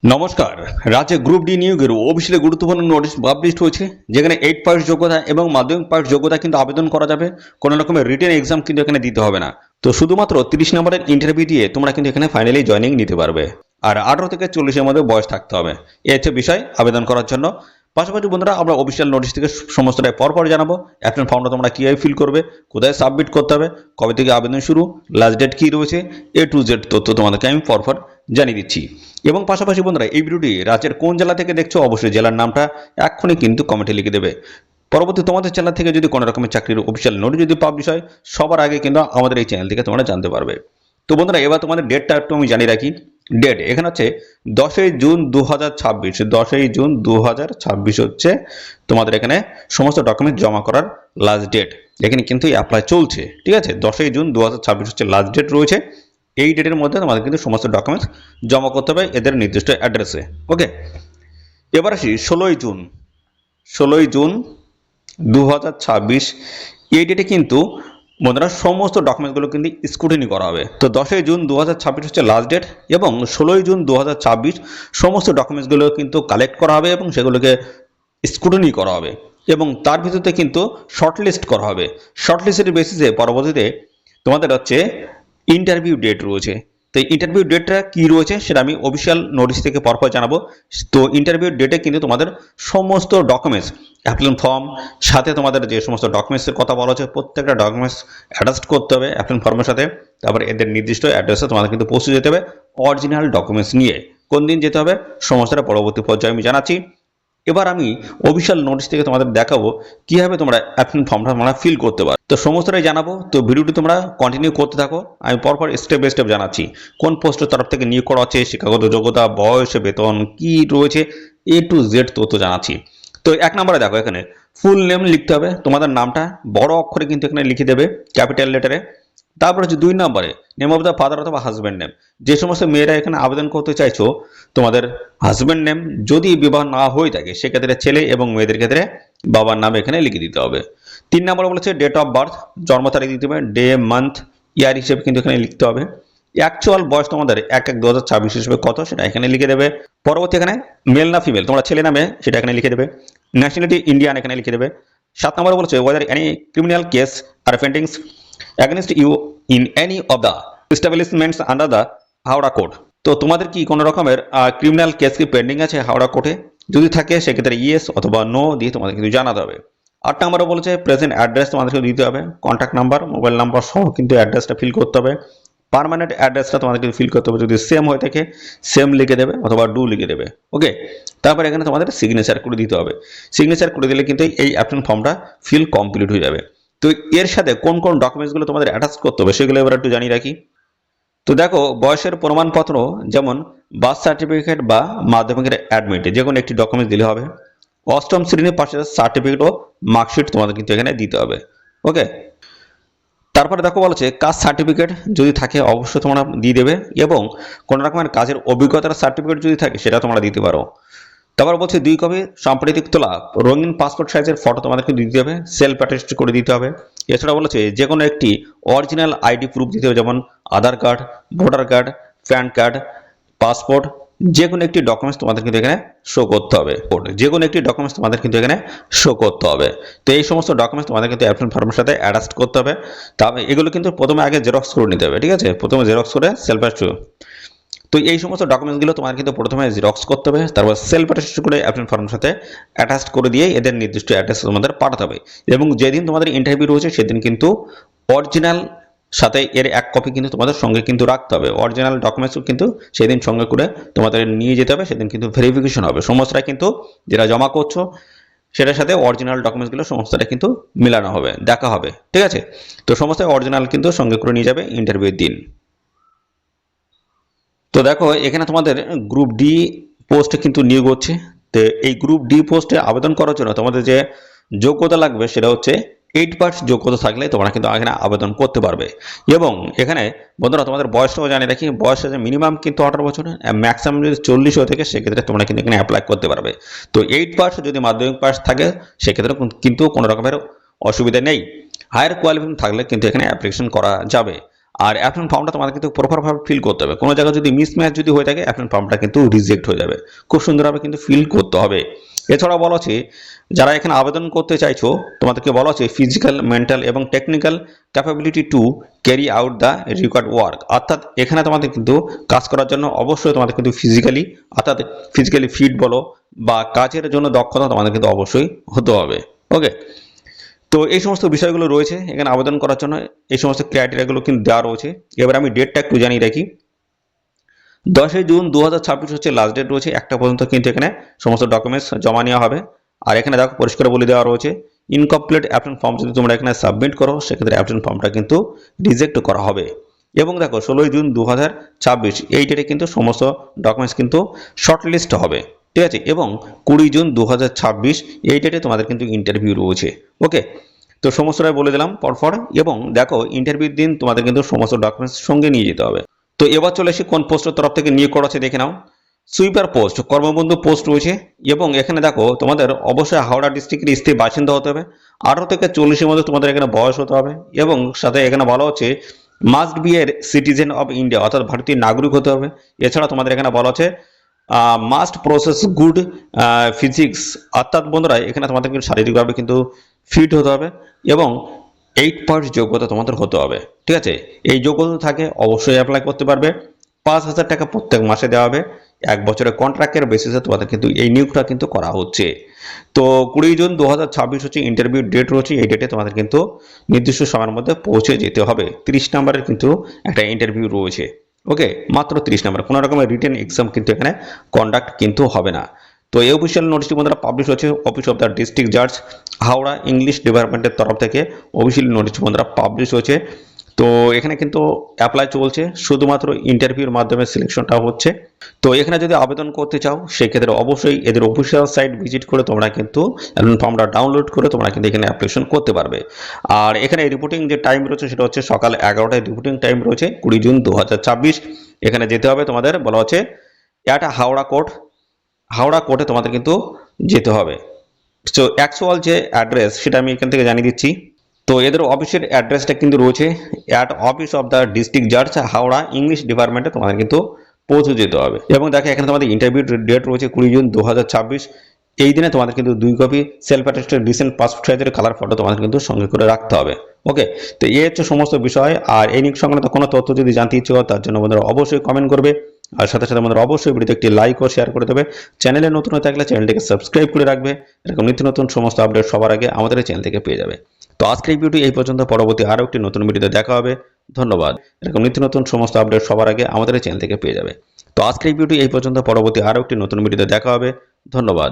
নমস্কার। রাজ্যে group D নিয়োগের অফিসিয়ালি গুরুত্বপূর্ণ নোটিশ পাবলিশ হয়েছে, যেখানে 8 পাস যোগ্যতা এবং মাধ্যমিক পাস যোগ্যতা কিন্তু আবেদন করা যাবে। কোনো রকমের রিটেন এক্সাম কিন্তু এখানে দিতে হবে না। তো শুধুমাত্র 30 নম্বরের ইন্টারভিউ দিয়ে তোমরা কিন্তু এখানে ফাইনালি জয়েনিং নিতে পারবে। আর 18 থেকে 40-এর মধ্যে বয়স থাকতে হবে। এই হচ্ছে বিষয় আবেদন করার জন্য। পাশাপাশি বন্ধুরা, আমরা অফিসিয়াল নোটিশ থেকে সমস্তটাই পরপর জানাবো। অ্যাপ্লিকেশন ফর্মটা তোমরা কীভাবে ফিল করবে, কোথায় সাবমিট করতে হবে, কবে থেকে আবেদন শুরু, লাস্ট ডেট কী রয়েছে, A to Z তথ্য তোমাদেরকে আমি পরপর জানিয়ে দিচ্ছি। এবং পাশাপাশি বন্ধুরা, এই ভিডিওটি রাজ্যের কোন জেলা থেকে দেখছো অবশ্যই জেলার নামটা এক্ষুনি কিন্তু কমেন্টে লিখে দেবে। পরবর্তী তোমাদের চ্যানেল থেকে যদি কোনো রকমের চাকরির অফিসিয়াল নোটিশ যদি পাবলিশ হয়, সবার আগে কিন্তু আমাদের এই চ্যানেল থেকে তোমরা জানতে পারবে। তো বন্ধুরা, এবার তোমাদের ডেটটা একটু আমি জানিয়ে রাখি। ডেট এখানে হচ্ছে 10ই জুন 2026। 10ই জুন 2026 হচ্ছে তোমাদের এখানে সমস্ত ডকুমেন্ট জমা করার লাস্ট ডেট। এখানে কিন্তু অ্যাপ্লাই চলছে, ঠিক আছে। 10ই জুন 2026 হচ্ছে লাস্ট ডেট রয়েছে। এই ডেটের মধ্যে তোমাদের কিন্তু সমস্ত ডকুমেন্টস জমা করতে হবে এদের নির্দিষ্ট অ্যাড্রেসে। ওকে, এবার আসি 16ই জুন 2026। এই ডেটে কিন্তু বন্ধুরা সমস্ত ডকুমেন্টসগুলো কিন্তু স্ক্রুটিনি করা হবে। তো 10ই জুন 2026 হচ্ছে লাস্ট ডেট, এবং 16ই জুন 2026 সমস্ত ডকুমেন্টসগুলো কিন্তু কালেক্ট করা হবে এবং সেগুলোকে স্ক্রুটিনি করা হবে, এবং তার ভিত্তিতে কিন্তু শর্টলিস্ট করা হবে। শর্টলিস্টের বেসিসে পরবর্তীতে তোমাদের হচ্ছে ইন্টারভিউ ডেট রয়েছে। তো ইন্টারভিউ ডেটটা কী রয়েছে সেটা আমি অফিসিয়াল নোটিশ থেকে পরপর জানাবো। তো ইন্টারভিউ ডেটে কিন্তু তোমাদের সমস্ত ডকুমেন্টস, অ্যাপ্লিকেশন ফর্ম, সাথে তোমাদের যে সমস্ত ডকুমেন্টসের কথা বলা হচ্ছে প্রত্যেকটা ডকুমেন্টস অ্যাটাচ করতে হবে অ্যাপ্লিকেশন ফর্মের সাথে। তারপরে এদের নির্দিষ্ট অ্যাড্রেসে তোমাদের কিন্তু পৌঁছে যেতে হবে অরিজিনাল ডকুমেন্টস নিয়ে। কোন দিন যেতে হবে সমস্তটা পরবর্তী পর্যায়ে আমি জানাচ্ছি। এবার আমি অফিসিয়াল নোটিশ থেকে তোমাদের দেখাবো কিভাবে তোমরা অ্যাপ্লিকেশন ফর্মটা তোমরা ফিল করতে পারো। তো সমস্তটাই জানাবো, তো ভিডিওটি তোমরা কন্টিনিউ করতে থাকো। আমি পরপর স্টেপ বাই স্টেপ জানাচ্ছি কোন পোস্টের তরফ থেকে নিয়োগ করা হচ্ছে, শিক্ষাগত যোগ্যতা, বয়স, বেতন কি রয়েছে, A to Z তথ্য জানাচ্ছি। তো 1 নম্বরে দেখো, এখানে ফুল নেম লিখতে হবে। তোমাদের নামটা বড় অক্ষরে কিন্তু এখানে লিখে দেবে ক্যাপিটাল লেটারে। তারপর হচ্ছে 2 নম্বরে নেম অফ দ্য ফাদার অথবা হাজব্যান্ড নেম। যে সমস্ত মেয়েরা এখানে আবেদন করতে চাইছো, তোমাদের হাজব্যান্ড নেম যদি বিবাহ না হয়ে থাকে সেক্ষেত্রে ছেলে এবং মেয়েদের ক্ষেত্রে বাবার নাম এখানে লিখে দিতে হবে। 3 নম্বরে বলেছে ডেট অফ বার্থ, জন্ম তারিখ দিতে হবে, ডে, মান্থ, ইয়ার হিসেবে কিন্তু এখানে লিখতে হবে। অ্যাকচুয়াল বয়স তোমাদের 1/1/2026 হিসেবে কত সেটা এখানে লিখে দেবে। পরবর্তী এখানে মেল না ফিমেল, তোমরা ছেলে না মেয়ে সেটা এখানে লিখে দেবে। ন্যাশনালিটি ইন্ডিয়ান এখানে লিখে দেবে। 7 নম্বরে বলেছে ওয়েদার এনি ক্রিমিনাল কেস আর pendings against you in any of the establishments under the Howrah code. তো তোমাদের কি কোনো রকমের ক্রিমিনাল কেস কি পেন্ডিং আছে হাওড়া কোর্টে? যদি থাকে সেক্ষেত্রে ইয়েস অথবা নো দিয়ে তোমাদের কিন্তু জানাতে হবে। 8 নম্বরে বলেছে প্রেজেন্ট অ্যাড্রেস তোমাদেরকে দিতে হবে, কন্ট্যাক্ট নাম্বার, মোবাইল নাম্বার সহ কিন্তু অ্যাড্রেসটা ফিল করতে হবে। পার্মানেন্ট অ্যাড্রেসটা তোমাদেরকে ফিল করতে হবে, যদি সেম হয়ে থাকে সেম লিখে দেবে অথবা ডু লিখে দেবে। ওকে, তারপর এখানে তোমাদের সিগনেচার করে দিতে হবে। সিগনেচার করে দিলে কিন্তু এই অ্যাপ্লিকেশন ফর্মটা ফিল কমপ্লিট হয়ে যাবে। তো এর সাথে কোন কোন ডকুমেন্টসগুলো তোমাদের অ্যাটাচ করতে হবে সেগুলো এবার একটু জানিয়ে রাখি। তো দেখো, বয়সের প্রমাণপত্র যেমন বার্থ সার্টিফিকেট বা মাধ্যমিকের অ্যাডমিট যে কোনো একটি ডকুমেন্টস দিলে হবে। 8ম শ্রেণী পাশের সার্টিফিকেট ও মার্কশিট তোমাদের কিন্তু এখানে দিতে হবে। ওকে, তারপরে দেখো বলেছে কাস্ট সার্টিফিকেট যদি থাকে অবশ্যই তোমরা দিয়ে দেবে, এবং কোনো রকমের কাজের অভিজ্ঞতার সার্টিফিকেট যদি থাকে সেটা তোমরা দিতে পারো। তারপর বলছে 2 কপি সাম্প্রতিক তোলা রঙিন পাসপোর্ট সাইজের ফটো তোমাদেরকে দিতে হবে, সেলফ অ্যাটেস্ট করে দিতে হবে। এছাড়া বলেছে যে কোনো একটি অরিজিনাল আইডি প্রুফ দিতে হবে, যেমন Aadhaar card, voter card, PAN card, passport, যে কোনো একটি ডকুমেন্টস তোমাদের কিন্তু এখানে শো করতে হবে। যে কোনো একটি ডকুমেন্টস তোমাদের কিন্তু এখানে শো করতে হবে। তো এই সমস্ত ডকুমেন্টস তোমাদের কিন্তু অ্যাপ্লিকেশন ফর্মের সাথে অ্যাটাচ করতে হবে। তবে এগুলো কিন্তু প্রথমে আগে জেরক্স করে নিতে হবে, ঠিক আছে। প্রথমে জেরক্স করে সেলফ অ্যাটেস্ট। তো এই সমস্ত ডকুমেন্টসগুলো তোমার কিন্তু প্রথমে জেরক্স করতে হবে, তারপর সেলফ অ্যাটেস্ট করে অ্যাপ্লিকেশন ফর্মের সাথে অ্যাটাচ করে দিয়ে এদের নির্দিষ্ট অ্যাড্রেস তোমাদের পাঠাতে হবে। এবং যেদিন তোমাদের ইন্টারভিউ রয়েছে সেদিন কিন্তু অরিজিনাল সাথে এর 1 কপি কিন্তু তোমাদের সঙ্গে কিন্তু রাখতে হবে। অরিজিনাল ডকুমেন্টসও কিন্তু সেদিন সঙ্গে করে তোমাদের নিয়ে যেতে হবে, সেদিন কিন্তু ভেরিফিকেশন হবে। সমস্তটা কিন্তু যেটা জমা করছো সেটার সাথে অরিজিনাল ডকুমেন্টসগুলো সমস্তটা কিন্তু মেলানো হবে, দেখা হবে, ঠিক আছে। তো সমস্ত অরিজিনাল কিন্তু সঙ্গে করে নিয়ে যাবে ইন্টারভিউর দিন। তো দেখো, এখানে তোমাদের গ্রুপ ডি পোস্টে কিন্তু নিয়োগ হচ্ছে। তো এই গ্রুপ ডি পোস্টে আবেদন করার জন্য তোমাদের যে যোগ্যতা লাগবে সেটা হচ্ছে 8 পাস যোগ্যতা থাকলে তোমরা কিন্তু এখানে আবেদন করতে পারবে। এবং এখানে বন্ধুরা তোমাদের বয়সটাও জানিয়ে রাখি, বয়স আছে মিনিমাম কিন্তু 18 বছর, ম্যাক্সিমাম যদি 40 হয়ে থাকে সেক্ষেত্রে তোমরা কিন্তু এখানে অ্যাপ্লাই করতে পারবে। তো 8 পাস যদি মাধ্যমিক পাস থাকে সেক্ষেত্রে কিন্তু কোনো রকমের অসুবিধা নেই। হায়ার কোয়ালিফিকেশন থাকলে কিন্তু এখানে অ্যাপ্লিকেশন করা যাবে। আর অ্যাপ্লিকেশন ফর্মটা তোমাদের কিন্তু প্রপারভাবে ফিল করতে হবে। কোনো জায়গায় যদি মিসম্যাচ যদি হয়ে থাকে অ্যাপ্লিকেশন ফর্মটা কিন্তু রিজেক্ট হয়ে যাবে। খুব সুন্দরভাবে কিন্তু ফিল করতে হবে। এছাড়াও বলা আছে যারা এখানে আবেদন করতে চাইছো তোমাদেরকে বলা আছে ফিজিক্যাল, মেন্টাল এবং technical capability to carry out the required work. অর্থাৎ এখানে তোমাদের কিন্তু কাজ করার জন্য অবশ্যই তোমাদের কিন্তু ফিজিক্যালি অর্থাৎ ফিজিক্যালি ফিট বলো বা কাজের জন্য দক্ষতা তোমাদের কিন্তু অবশ্যই হতে হবে। ওকে, তো এই সমস্ত বিষয়গুলো রয়েছে এখানে আবেদন করার জন্য, এই সমস্ত ক্রাইটেরিয়াগুলো কিন্তু দেওয়া রয়েছে। এবার আমি ডেটটা একটু জানিয়ে রাখি, 10 জুন 2026 হচ্ছে লাস্ট ডেট রয়েছে। একটা পর্যন্ত কিন্তু এখানে সমস্ত ডকুমেন্টস জমা নেওয়া হবে। আর এখানে দেখো পরিষ্কার বলে দেওয়া রয়েছে ইনকমপ্লিট অ্যাপ্লিকেশন ফর্ম যদি তোমরা এখানে সাবমিট করো সেক্ষেত্রে অ্যাপ্লিকেশন ফর্মটা কিন্তু রিজেক্ট করা হবে। এবং দেখো 16 জুন 2026 এই ডেটে কিন্তু সমস্ত ডকুমেন্টস কিন্তু শর্টলিস্ট হবে, ঠিক আছে। এবং 20 জুন 2026 এই ডেটে তোমাদের কিন্তু ইন্টারভিউ রয়েছে। ওকে, তো সমস্তটাই বলে দিলাম পরপর। এবং দেখো ইন্টারভিউর দিন তোমাদের কিন্তু সমস্ত ডকুমেন্টস সঙ্গে নিয়ে যেতে হবে। তো এবার চলে এসে কোন পোস্টের তরফ থেকে নিয়োগ করা আছে দেখে নাও। সুইপার পোস্ট, কর্মবন্ধু পোস্ট রয়েছে। এবং এখানে দেখো তোমাদের অবশ্যই হাওড়া ডিস্ট্রিক্টের স্থায়ী বাসিন্দা হতে হবে, 18 থেকে 40-এর মধ্যে তোমাদের এখানে বয়স হতে হবে। এবং সাথে এখানে বলা হচ্ছে must B a citizen of India, অর্থাৎ ভারতীয় নাগরিক হতে হবে। এছাড়া তোমাদের এখানে বলা হচ্ছে মাস্ট প্রসেস গুড ফিজিক্স, অর্থাৎ বন্ধুরা এখানে তোমাদের কিন্তু শারীরিকভাবে কিন্তু ফিট হতে হবে এবং 8 পাস যোগ্যতা তোমাদের হতে হবে, ঠিক আছে। এই যোগ্যতা থাকে অবশ্যই অ্যাপ্লাই করতে পারবে। 5,000 টাকা প্রত্যেক মাসে দেওয়া হবে। 1 বছরের কন্ট্রাক্টের বেসিসে তোমাদের কিন্তু এই নিয়োগটা কিন্তু করা হচ্ছে। তো 20 জুন 2026 হচ্ছে ইন্টারভিউ ডেট রয়েছে। এই ডেটে তোমাদের কিন্তু নির্দিষ্ট সময়ের মধ্যে পৌঁছে যেতে হবে। 30 নম্বরের কিন্তু একটা ইন্টারভিউ রয়েছে। ওকে, মাত্র 30 নম্বর, কোনো রকমের রিটেন এক্সাম কিন্তু এখানে কন্ডাক্ট কিন্তু হবে না। তো এই অফিসিয়াল নোটিশটি বন্ধুরা পাবলিশ হচ্ছে অফিস অফ দ্য ডিস্ট্রিক্ট জাজ হাওড়া ইংলিশ ডিপার্টমেন্টের তরফ থেকে অফিসিয়াল নোটিশটি বন্ধুরা পাবলিশ হয়েছে। তো এখানে কিন্তু অ্যাপ্লাই চলছে, শুধুমাত্র ইন্টারভিউর মাধ্যমে সিলেকশনটা হচ্ছে। তো এখানে যদি আবেদন করতে চাও সেক্ষেত্রে অবশ্যই এদের অফিসিয়াল সাইট ভিজিট করে তোমরা কিন্তু ফর্মটা ডাউনলোড করে তোমরা কিন্তু এখানে অ্যাপ্লিকেশন করতে পারবে। আর এখানে রিপোর্টিং যে টাইম রয়েছে সেটা হচ্ছে সকাল 11টায় রিপোর্টিং টাইম রয়েছে। 20 জুন 2026 এখানে যেতে হবে তোমাদের, বলা হচ্ছে এটা হাওড়া কোর্টে তোমাদের কিন্তু যেতে হবে। তো অ্যাকচুয়াল যে অ্যাড্রেস সেটা আমি এখান থেকে জানিয়ে দিচ্ছি। তো এদের অফিসের অ্যাড্রেসটা কিন্তু রয়েছে at office of the district জাজ হাওড়া ইংলিশ ডিপার্টমেন্টে তোমাদের কিন্তু পৌঁছে যেতে হবে। এবং দেখো এখানে তোমাদের ইন্টারভিউ ডেট রয়েছে 20 জুন 2026। এই দিনে তোমাদের কিন্তু 2 copy self attested recent passport সাইজের কালার ফটো তোমাদের কিন্তু সঙ্গে করে রাখতে হবে। ওকে, তো এই হচ্ছে সমস্ত বিষয়। আর এই নিয়োগ সংক্রান্ত কোনো তথ্য যদি জানতে ইচ্ছে হয় তার জন্য বন্ধুরা অবশ্যই কমেন্ট করবে। আর সাথে সাথে আমাদের অবশ্যই ভিডিওতে একটি লাইক ও শেয়ার করে দেবে। চ্যানেলে নতুন হয়ে থাকলে চ্যানেলটিকে সাবস্ক্রাইব করে রাখবে, এরকম নিত্য নতুন সমস্ত আপডেট সবার আগে আমাদের এই চ্যানেল থেকে পেয়ে যাবে। তো আজকের এই ভিডিওটি এই পর্যন্ত, পরবর্তী আরও একটি নতুন ভিডিওতে দেখা হবে। ধন্যবাদ। এরকম নিত্য নতুন সমস্ত আপডেট সবার আগে আমাদের এই চ্যানেল থেকে পেয়ে যাবে। তো আজকের এই ভিডিওটি এই পর্যন্ত, পরবর্তী আরও একটি নতুন ভিডিওতে দেখা হবে। ধন্যবাদ।